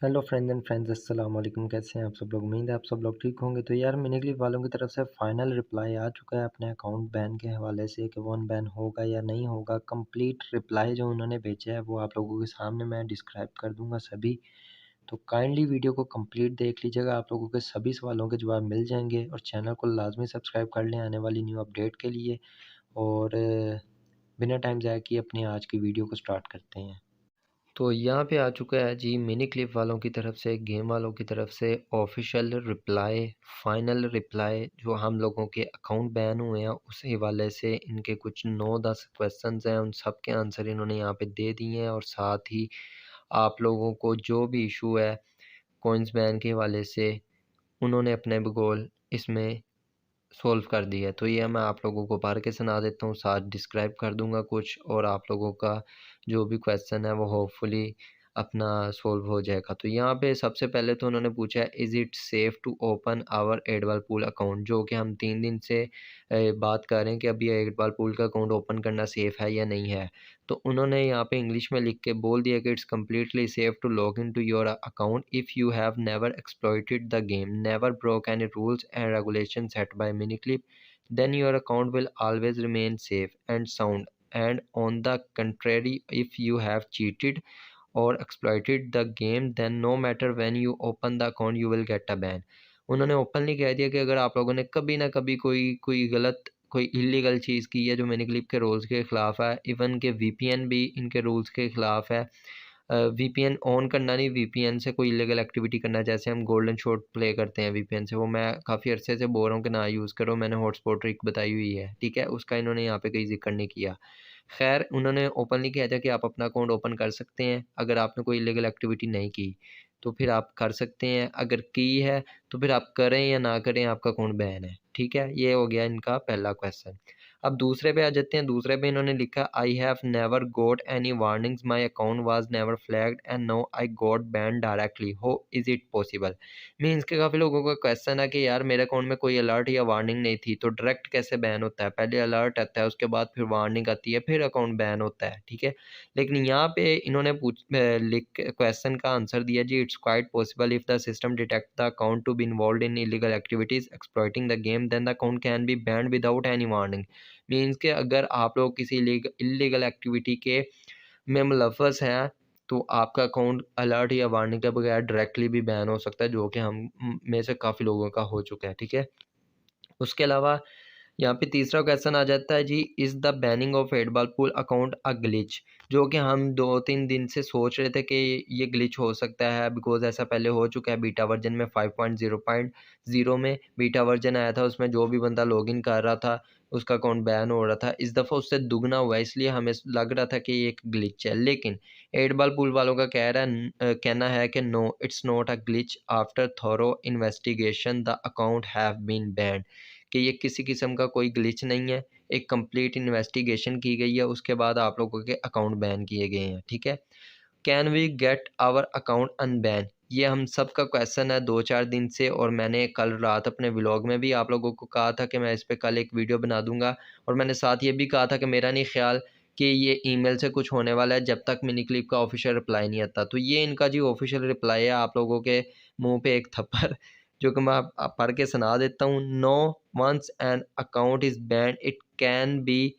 Hello friends and friends, अस्सलाम वालेकुम। कैसे हैं आप सब लोग? उम्मीद है आप सब लोग ठीक होंगे। तो यार, मिनी क्लिप वालों की तरफ से फाइनल रिप्लाई आ चुका है अपने अकाउंट बैन के हवाले से कि वो अनबैन होगा या नहीं होगा। कंप्लीट रिप्लाई जो उन्होंने भेजा है वो आप लोगों के सामने मैं डिस्क्राइब कर दूंगा सभी। तो काइंडली वीडियो को कंप्लीट देख लीजिएगा, आप लोगों के सभी सवालों के जवाब मिल जाएंगे। और चैनल को लाजमी सब्सक्राइब कर लें आने वाली न्यू अपडेट के लिए। और बिना टाइम ज़ाया किए अपनी आज की वीडियो को स्टार्ट करते हैं। तो यहाँ पे आ चुका है जी मिनी क्लिप वालों की तरफ से, गेम वालों की तरफ से ऑफिशियल रिप्लाई, फाइनल रिप्लाई। जो हम लोगों के अकाउंट बैन हुए हैं उस हवाले से इनके कुछ 9-10 क्वेश्चंस हैं, उन सब के आंसर इन्होंने यहाँ पे दे दिए हैं। और साथ ही आप लोगों को जो भी इशू है कॉइन्स बैन के हवाले से, उन्होंने अपने बगौल इसमें सॉल्व कर दिया है। तो ये मैं आप लोगों को पढ़ के सुना देता हूँ, साथ डिस्क्राइब कर दूंगा कुछ, और आप लोगों का जो भी क्वेश्चन है वो होपफुली अपना सॉल्व हो जाएगा। तो यहाँ पे सबसे पहले तो उन्होंने पूछा है, is it safe to open our eight ball pool account, जो कि हम 3 दिन से बात कर रहे हैं कि अभी एडवाल पूल का अकाउंट ओपन करना सेफ़ है या नहीं है। तो उन्होंने यहाँ पे इंग्लिश में लिख के बोल दिया कि it's completely safe to log in to your account if you have never exploited the game, never broke any rules and regulation set by Miniclip, then your account will always remain safe and sound. And on the contrary, if you have cheated or exploited the game, then no matter when you open the account you will get a ban. उन्होंने openly कह दिया कि अगर आप लोगों ने कभी ना कभी कोई गलत, कोई इलीगल चीज़ की है जो मिनीक्लिप के रूल्स के ख़िलाफ़ है, इवन के वीपीएन भी इनके रूल्स के ख़िलाफ़ है। वीपीएन ऑन करना नहीं, वीपीएन से कोई इलीगल एक्टिविटी करना, जैसे हम गोल्डन शॉट प्ले करते हैं वीपीएन से, वो मैं काफ़ी अरसे से बोल रहा हूँ कि ना यूज़ करो, मैंने हॉटस्पॉट ट्रिक बताई हुई है, ठीक है, उसका इन्होंने यहाँ पे कोई जिक्र नहीं किया। खैर, उन्होंने ओपनली कहा था कि आप अपना अकाउंट ओपन कर सकते हैं, अगर आपने कोई इलीगल एक्टिविटी नहीं की तो फिर आप कर सकते हैं, अगर की है तो फिर आप करें या ना करें, आपका अकाउंट बैन है, ठीक है। ये हो गया इनका पहला क्वेश्चन। अब दूसरे पे आ जाते हैं। दूसरे पे इन्होंने लिखा, I have never got any warnings, my account was never flagged and no I got ban directly, how is it possible. Means के काफ़ी लोगों का क्वेश्चन है कि यार मेरे अकाउंट में कोई अलर्ट या वार्निंग नहीं थी तो डायरेक्ट कैसे बैन होता है? पहले अलर्ट आता है, उसके बाद फिर वार्निंग आती है, फिर अकाउंट बैन होता है, ठीक है। लेकिन यहाँ पे इन्होंने लिख क्वेश्चन का आंसर दिया जी, it's quite possible if the system detect the account to be involve in illegal activities exploiting the game, then the account can be banned without any warning. Means के अगर आप लोग किसी इलीगल एक्टिविटी के में मुलव्वस हैं तो आपका अकाउंट अलर्ट या वार्निंग के बगैर डायरेक्टली भी बैन हो सकता है, जो कि हम में से काफ़ी लोगों का हो चुका है, ठीक है। उसके अलावा यहाँ पे तीसरा क्वेश्चन आ जाता है जी, is the banning of 8 ball pool account a glitch, जो कि हम 2-3 दिन से सोच रहे थे कि ये ग्लिच हो सकता है, बिकॉज ऐसा पहले हो चुका है बीटा वर्जन में। 5.0.0 में बीटा वर्जन आया था, उसमें जो भी बंदा लॉगिन कर रहा था उसका अकाउंट बैन हो रहा था। इस दफ़ा उससे दुगना हुआ है, इसलिए हमें लग रहा था कि ये एक ग्लिच है। लेकिन 8 बॉल पूल वालों का कहना है कि no, it's not a glitch, after thorough investigation the account have been banned, कि ये किसी किस्म का कोई ग्लिच नहीं है, एक कंप्लीट इन्वेस्टिगेशन की गई है, उसके बाद आप लोगों के अकाउंट बैन किए गए हैं, ठीक है। Can we get our account unban, ये हम सब का क्वेश्चन है 2-4 दिन से, और मैंने कल रात अपने व्लॉग में भी आप लोगों को कहा था कि मैं इस पे कल एक वीडियो बना दूंगा, और मैंने साथ ये भी कहा था कि मेरा नहीं ख्याल कि ये ईमेल से कुछ होने वाला है जब तक मिनी क्लिप का ऑफिशियल रिप्लाई नहीं आता। तो ये इनका जी ऑफिशियल रिप्लाई है, आप लोगों के मुंह पे एक थप्पड़ जो कि मैं आप पढ़ के सुना देता हूँ। No, once an account is banned it can be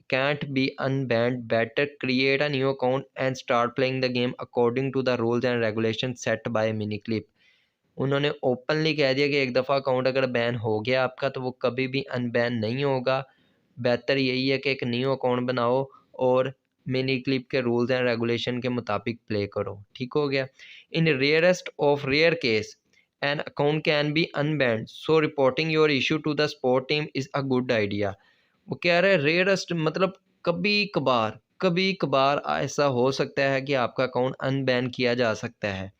can't be unbanned, better create a new account and start playing the game according to the rules and regulations set by miniclip। उन्होंने openly कह दिया कि एक दफ़ा account अगर ban हो गया आपका तो वो कभी भी अनबैन नहीं होगा, बेहतर यही है कि एक न्यू अकाउंट बनाओ और मिनी क्लिप के रूल्स एंड रेगुलेशन के मुताबिक प्ले करो, ठीक हो गया। In rarest of rare case an account can be unbanned, so reporting your issue to the support team is a good idea. वो कह रहे हैं रेयरेस्ट मतलब कभी कभार ऐसा हो सकता है कि आपका अकाउंट अनबैन किया जा सकता है,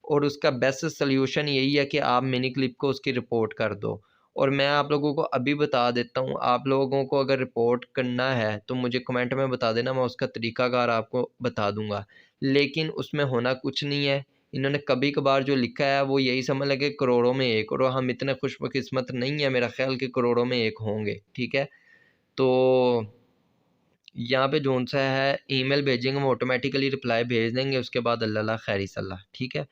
और उसका बेस्ट सल्यूशन यही है कि आप मिनी क्लिप को उसकी रिपोर्ट कर दो। और मैं आप लोगों को अभी बता देता हूँ, आप लोगों को अगर रिपोर्ट करना है तो मुझे कमेंट में बता देना, मैं उसका तरीकाकार आपको बता दूंगा। लेकिन उसमें होना कुछ नहीं है, इन्होंने कभी कभार जो लिखा है वो यही समझ लगे करोड़ों में एक, और हम इतने खुशकिस्मत नहीं है मेरा ख्याल कि करोड़ों में एक होंगे, ठीक है। तो यहाँ पे जोन सा है, ईमेल भेजेंगे, हम ऑटोमेटिकली रिप्लाई भेज देंगे, उसके बाद अल्लाह खैर सल्ला, ठीक है।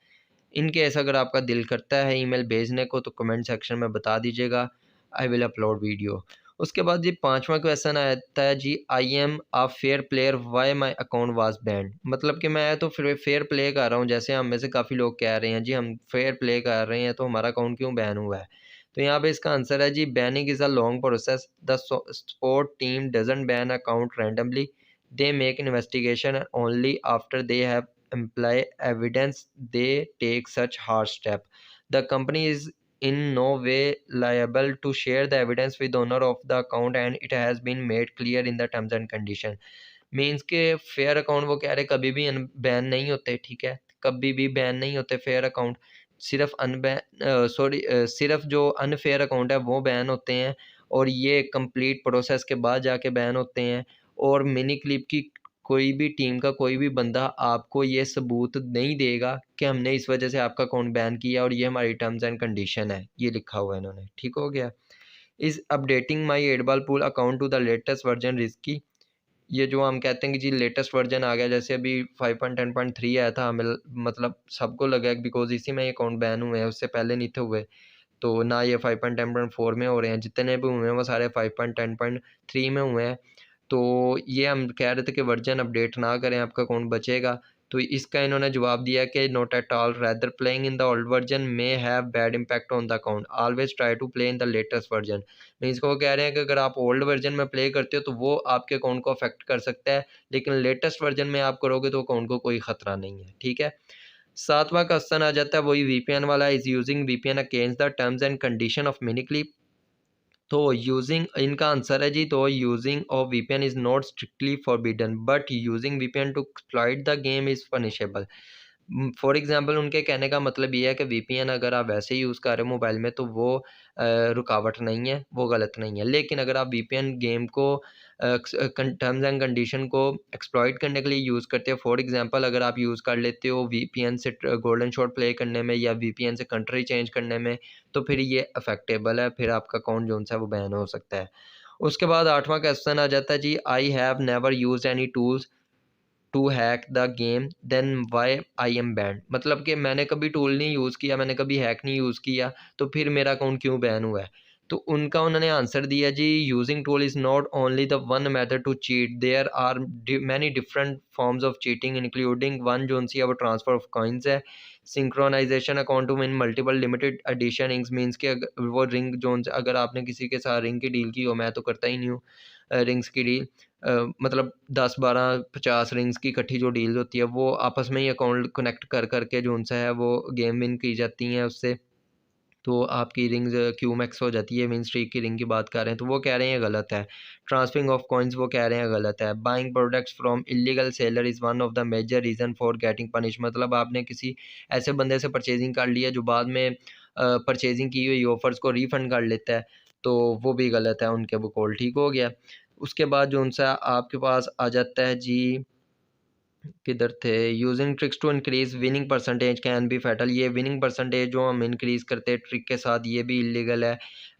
इन केस अगर आपका दिल करता है ईमेल भेजने को तो कमेंट सेक्शन में बता दीजिएगा, आई विल अपलोड वीडियो। उसके बाद जी 5वां क्वेश्चन आता है जी, I am a fair player why my account was banned. मतलब कि मैं तो फेयर प्ले कर रहा हूँ, जैसे हम में से काफ़ी लोग कह रहे हैं जी हम फेयर प्ले कर रहे हैं तो हमारा अकाउंट क्यों बैन हुआ है। तो यहाँ पे इसका आंसर है जी, banning is a long process, the support team doesn't ban account randomly, they make investigation only after they have imply evidence they take such harsh step. The company is in no way liable to share the evidence with owner of the account and it has been made clear in the terms and condition. Means के fair account वो कह रहे कभी भी ban नहीं होते, ठीक है, कभी भी बैन नहीं होते फेयर अकाउंट, सिर्फ सिर्फ जो अनफेयर अकाउंट है वो बैन होते हैं और ये कंप्लीट प्रोसेस के बाद जाके बैन होते हैं। और मिनी क्लिप की कोई भी टीम का कोई भी बंदा आपको ये सबूत नहीं देगा कि हमने इस वजह से आपका अकाउंट बैन किया और ये हमारी टर्म्स एंड कंडीशन है, ये लिखा हुआ है इन्होंने, ठीक हो गया। Is updating my 8 ball pool account to the latest version risky. ये जो हम कहते हैं कि जी लेटेस्ट वर्जन आ गया, जैसे अभी 5.10.3 आया था, हमें मतलब सबको लगा बिकॉज इसी में ये अकाउंट बैन हुए हैं, उससे पहले नहीं थे हुए। तो ना ये 5.10.4 में हो रहे हैं, जितने भी हुए हैं वो सारे 5.10.3 में हुए हैं। तो ये हम कह रहे थे कि वर्जन अपडेट ना करें, आपका अकाउंट बचेगा। तो इसका इन्होंने जवाब दिया कि not at all, rather playing in the old version may have bad impact on the account, always try to play in the latest version. Means को वो कह रहे हैं कि अगर आप ओल्ड वर्जन में प्ले करते हो तो वो आपके अकाउंट को अफेक्ट कर सकता है, लेकिन लेटेस्ट वर्जन में आप करोगे तो अकाउंट को कोई खतरा नहीं है, ठीक है। 7वां क्वेश्चन आ जाता है वही वीपीएन वाला, is using VPN against the terms and condition of Miniclip. तो यूजिंग, इनका आंसर है जी, तो using of VPN is not strictly forbidden but using VPN to exploit the game is punishable. For example उनके कहने का मतलब ये है कि वीपीएन अगर आप वैसे यूज़ कर रहे हो मोबाइल में तो वो रुकावट नहीं है, वो गलत नहीं है। लेकिन अगर आप वीपीएन गेम को टर्म्स एंड कंडीशन को एक्सप्लॉइट करने के लिए यूज़ करते हो, फॉर एग्जांपल अगर आप यूज़ कर लेते हो वीपीएन से गोल्डन शॉट प्ले करने में या वीपीएन से कंट्री चेंज करने में, तो फिर ये अफेक्टेबल है, फिर आपका अकाउंट जो सा है वो बैन हो सकता है। उसके बाद 8वां क्वेश्चन आ जाता है जी, I have never used any tools to hack the game then why I am banned. मतलब कि मैंने कभी टूल नहीं यूज़ किया, मैंने कभी हैक नहीं यूज़ किया, तो फिर मेरा अकाउंट क्यों बैन हुआ है। तो उनका उन्होंने आंसर दिया जी, using tool is not only the one method to cheat, there are many different forms of cheating including one जो सी वो ट्रांसफर ऑफ कॉइन्स है, synchronization account to win multiple limited edition इंग्स। मीन्स के वो रिंग जोन अगर आपने किसी के साथ रिंग की डील की हो, मैं तो करता ही नहीं हूँ रिंग्स की डील, मतलब 10 12 50 रिंग्स की इकट्ठी जो डील होती है वो आपस में ही अकाउंट कनेक्ट कर करके जो उनसे है वो गेम विन की जाती हैं उससे, तो आपकी रिंग्स क्यू मैक्स हो जाती है। विन स्ट्रीक की रिंग की बात कर रहे हैं तो वो कह रहे हैं गलत है। ट्रांसफरिंग ऑफ कॉइन्स वो कह रहे हैं गलत है। Buying products from illegal seller is one of the major reason for getting punish. मतलब आपने किसी ऐसे बंदे से परचेजिंग कर लिया जो बाद में परचेजिंग की हुई ऑफर्स को रिफ़ंड कर लेता है, तो वो भी गलत है उनके बकौल, ठीक हो गया। उसके बाद जो उनसा आपके पास आ जाता है जी, किधर थे, using tricks to increase winning percentage can be fatal. ये विनिंग परसेंटेज जो हम इंक्रीज करते हैं ट्रिक के साथ, ये भी इलीगल है।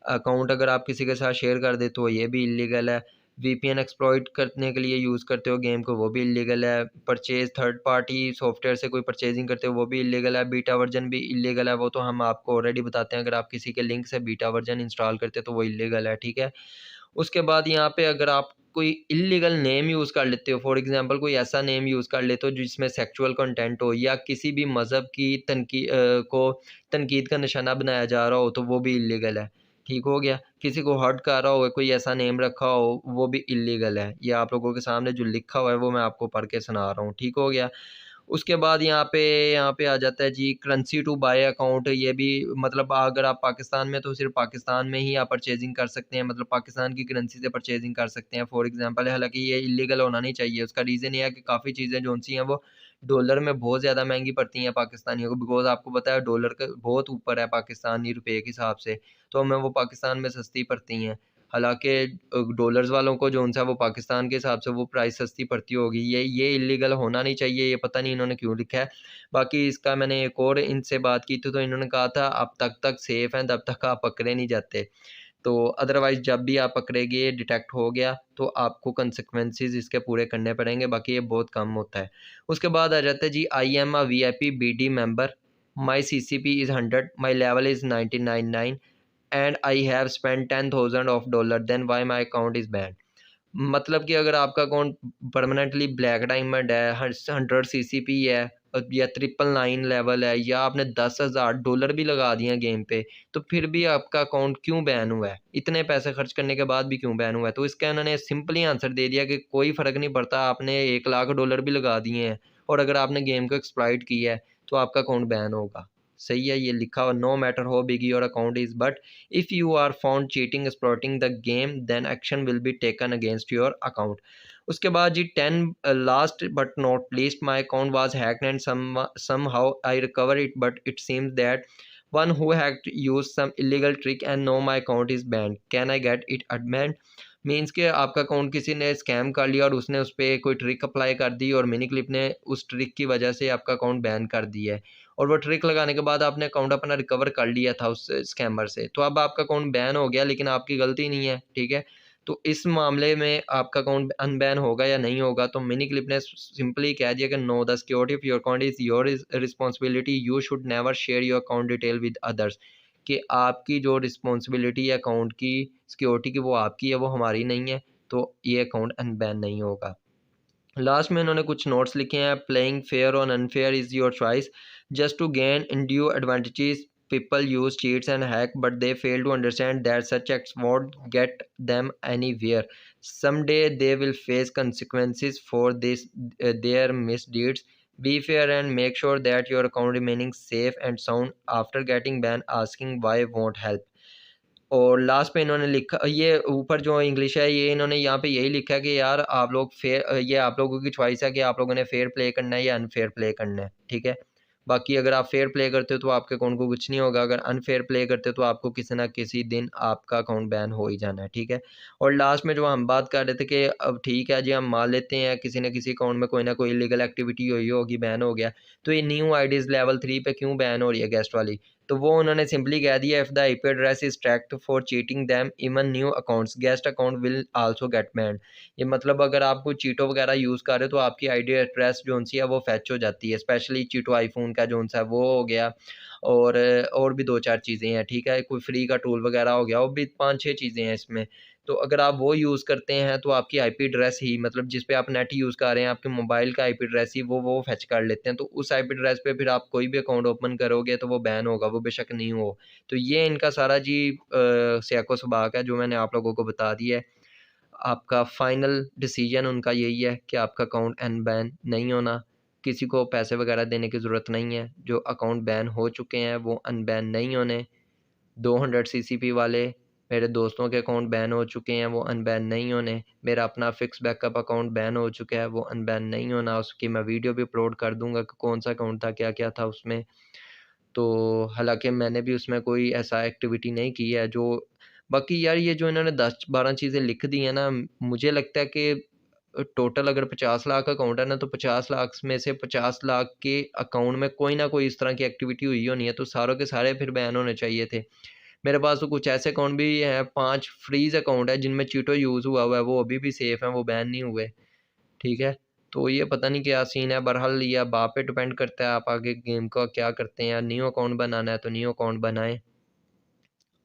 अकाउंट अगर आप किसी के साथ शेयर कर दे तो ये भी इलीगल है। वीपीएन एक्सप्लॉइट करने के लिए यूज़ करते हो गेम को, वो भी इलीगल है। परचेज थर्ड पार्टी सॉफ्टवेयर से कोई परचेजिंग करते हो वो भी इलीगल है। बीटा वर्जन भी इलीगल है, वो तो हम आपको ऑलरेडी बताते हैं, अगर आप किसी के लिंक से बीटा वर्जन इंस्टॉल करते हो तो वो इलीगल है, ठीक है। उसके बाद यहाँ पे अगर आप कोई इल्लीगल नेम यूज़ कर लेते हो, फॉर एग्जांपल कोई ऐसा नेम यूज़ कर लेते हो जिसमें सेक्सुअल कंटेंट हो या किसी भी मज़हब की को तनकीद का निशाना बनाया जा रहा हो, तो वो भी इल्लीगल है, ठीक हो गया। किसी को हर्ट कर रहा हो, कोई ऐसा नेम रखा हो, वो भी इल्लीगल है। ये आप लोगों के सामने जो लिखा हुआ है वो मैं आपको पढ़ के सुना रहा हूँ, ठीक हो गया। उसके बाद यहाँ पे आ जाता है जी, करेंसी टू बाय अकाउंट। ये भी मतलब अगर आप पाकिस्तान में तो सिर्फ पाकिस्तान में ही आप परचेजिंग कर सकते हैं, मतलब पाकिस्तान की करेंसी से परचेजिंग कर सकते हैं फॉर एग्जांपल। हालांकि ये इलीगल होना नहीं चाहिए, उसका रीज़न ये है कि काफ़ी चीज़ें जो सी हैं वो डॉलर में बहुत ज़्यादा महंगी पड़ती हैं पाकिस्तानियों को, बिकॉज आपको पता है डॉलर का बहुत ऊपर है पाकिस्तानी रुपये के हिसाब से, तो हमें वो पाकिस्तान में सस्ती पड़ती हैं। हालाँकि डॉलर्स वालों को जो उनसा वो पाकिस्तान के हिसाब से वो प्राइस सस्ती पड़ती होगी। ये इल्लीगल होना नहीं चाहिए, ये पता नहीं इन्होंने क्यों लिखा है। बाकी इसका मैंने एक और इनसे बात की थी तो इन्होंने कहा था आप तब तक सेफ़ हैं तब तक आप पकड़े नहीं जाते। तो अदरवाइज़ जब भी आप पकड़े गए, डिटेक्ट हो गया, तो आपको consequences इसके पूरे करने पड़ेंगे, बाकी ये बहुत कम होता है। उसके बाद आ जाता है जी, I am a VIP BD member, my CCP is 100, my level is 99.9 and I have spend 10,000 of dollar, then why my account is banned. मतलब कि अगर आपका अकाउंट परमानेंटली ब्लैक डायमंड है, 100 CCP है या 999 लेवल है, या आपने $10,000 भी लगा दिए हैं गेम पे, तो फिर भी आपका अकाउंट क्यों बैन हुआ है? इतने पैसे खर्च करने के बाद भी क्यों बैन हुआ है? तो इसका इन्होंने सिंपली आंसर दे दिया कि कोई फ़र्क नहीं पड़ता, आपने $1,00,000 भी लगा दिए हैं और अगर आपने गेम को एक्सप्लॉइट किया है तो आपका अकाउंट बैन होगा। सही है, ये लिखा हुआ, no matter how big your account is, but if you are found cheating exploiting the game then action will be taken against your account। उसके बाद जी 10 last but not least, my account was hacked and somehow I recover it, but it seems that one who hacked used some illegal trick and now my account is banned, can I get it amended? Means के आपका account किसी ने scam कर लिया और उसने उस पर कोई ट्रिक अप्लाई कर दी और मिनी क्लिप ने उस ट्रिक की वजह से आपका अकाउंट बैन कर दिया है, और वो ट्रिक लगाने के बाद आपने अकाउंट अपना रिकवर कर लिया था उस स्कैमर से, तो अब आपका अकाउंट बैन हो गया लेकिन आपकी गलती नहीं है, ठीक है। तो इस मामले में आपका अकाउंट अनबैन होगा या नहीं होगा, तो मिनी क्लिप ने सिंपली कह दिया कि no, the security of your account is your responsibility, you should never share your account detail with others. कि आपकी जो रिस्पॉन्सिबिलिटी है अकाउंट की सिक्योरिटी की, वो आपकी है, वो हमारी नहीं है, तो ये अकाउंट अनबैन नहीं होगा। लास्ट में इन्होंने कुछ नोट्स लिखे हैं, प्लेइंग फेयर और unfair is your choice, just to gain undue advantages people use cheats and hack, but they fail to understand that such acts won't get them anywhere. Someday they will face consequences for this their misdeeds. Be fair and make sure that your account remaining safe and sound after getting banned. Asking why won't help। और last पे इन्होंने लिखा, ये ऊपर जो English है ये इन्होंने यहाँ पे यही लिखा है कि यार आप लोग फेयर, ये आप लोगों की चॉइस है कि आप लोगों ने फेयर प्ले करना है या अनफेयर प्ले करना है, ठीक है। बाकी अगर आप फेयर प्ले करते हो तो आपके अकाउंट को कुछ नहीं होगा, अगर अनफेयर प्ले करते हो तो आपको किसी ना किसी दिन आपका अकाउंट बैन हो ही जाना है, ठीक है। और लास्ट में जो हम बात कर रहे थे कि अब ठीक है जी, हम मान लेते हैं किसी न किसी अकाउंट में कोई ना कोई इलीगल एक्टिविटी हुई होगी, बैन हो गया, तो ये न्यू आईडीज़ लेवल 3 पे क्यों बैन हो रही है गेस्ट वाली? तो वो उन्होंने सिंपली कह दिया, if the IP address is tracked for cheating them even new accounts guest account will also get band. ये मतलब अगर आप कोई चीटो वगैरह यूज़ कर रहे हो तो आपकी आईडी एड्रेस जो सी है वो फैच हो जाती है, स्पेशली चीटो आईफोन का जो सा है वो हो गया, और भी 2-4 चीज़ें हैं, ठीक है। कोई फ्री का टूल वगैरह हो गया, और भी 5-6 चीज़ें हैं इसमें। तो अगर आप वो यूज़ करते हैं तो आपकी आईपी एड्रेस ही, मतलब जिस पे आप नेट यूज़ कर रहे हैं, आपके मोबाइल का आईपी एड्रेस ही वो फेच कर लेते हैं। तो उस आईपी एड्रेस पे फिर आप कोई भी अकाउंट ओपन करोगे तो वो बैन होगा, वो बेशक नहीं हो। तो ये इनका सारा जी सियाको सबाक है जो मैंने आप लोगों को बता दिया है। आपका फाइनल डिसीजन उनका यही है कि आपका अकाउंट अनबैन नहीं होना। किसी को पैसे वगैरह देने की ज़रूरत नहीं है। जो अकाउंट बैन हो चुके हैं वो अनबैन नहीं होने। 200 सीसीपी वाले मेरे दोस्तों के अकाउंट बैन हो चुके हैं, वो अनबैन नहीं होने। मेरा अपना फिक्स बैकअप अकाउंट बैन हो चुका है, वो अनबैन नहीं होना। उसकी मैं वीडियो भी अपलोड कर दूँगा कि कौन-सा अकाउंट था, क्या-क्या था उसमें। तो हालाँकि मैंने भी उसमें कोई ऐसा एक्टिविटी नहीं की है जो, बाकी यार ये जो इन्होंने 10-12 चीज़ें लिख दी हैं ना, मुझे लगता है कि टोटल अगर 50 लाख अकाउंट है ना, तो 50 लाख में से 50 लाख के अकाउंट में कोई ना कोई इस तरह की एक्टिविटी हुई होनी है, तो सारों के सारे फिर बैन होने चाहिए थे। मेरे पास तो कुछ ऐसे अकाउंट भी हैं, 5 फ्रीज़ अकाउंट है जिनमें चीटो यूज़ हुआ है, वो अभी भी सेफ़ हैं, वो बैन नहीं हुए, ठीक है। तो ये पता नहीं क्या सीन है, बहरहाल ये अब आप पे डिपेंड करता है, आप आगे गेम का क्या करते हैं। न्यू अकाउंट बनाना है तो न्यू अकाउंट बनाएँ।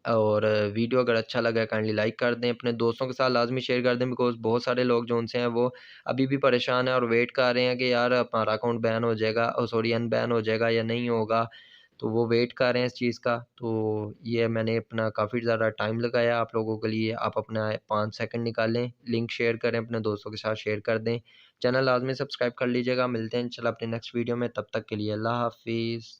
और वीडियो अगर अच्छा लगा है काइंडली लाइक कर दें, अपने दोस्तों के साथ लाज़मी शेयर कर दें, बिकॉज़ बहुत सारे लोग जो उनसे हैं वो अभी भी परेशान हैं और वेट कर रहे हैं कि यार हमारा अकाउंट बैन हो जाएगा, सॉरी अनबैन हो जाएगा या नहीं होगा। तो वो वेट कर रहे हैं इस चीज़ का। तो ये मैंने अपना काफ़ी ज़्यादा टाइम लगाया आप लोगों के लिए, आप अपना 5 सेकंड निकालें, लिंक शेयर करें, अपने दोस्तों के साथ शेयर कर दें। चैनल लाज़मी सब्सक्राइब कर लीजिएगा। मिलते हैं इंशाल्लाह अपनी नेक्स्ट वीडियो में, तब तक के लिए अल्लाह हाफ़िज़।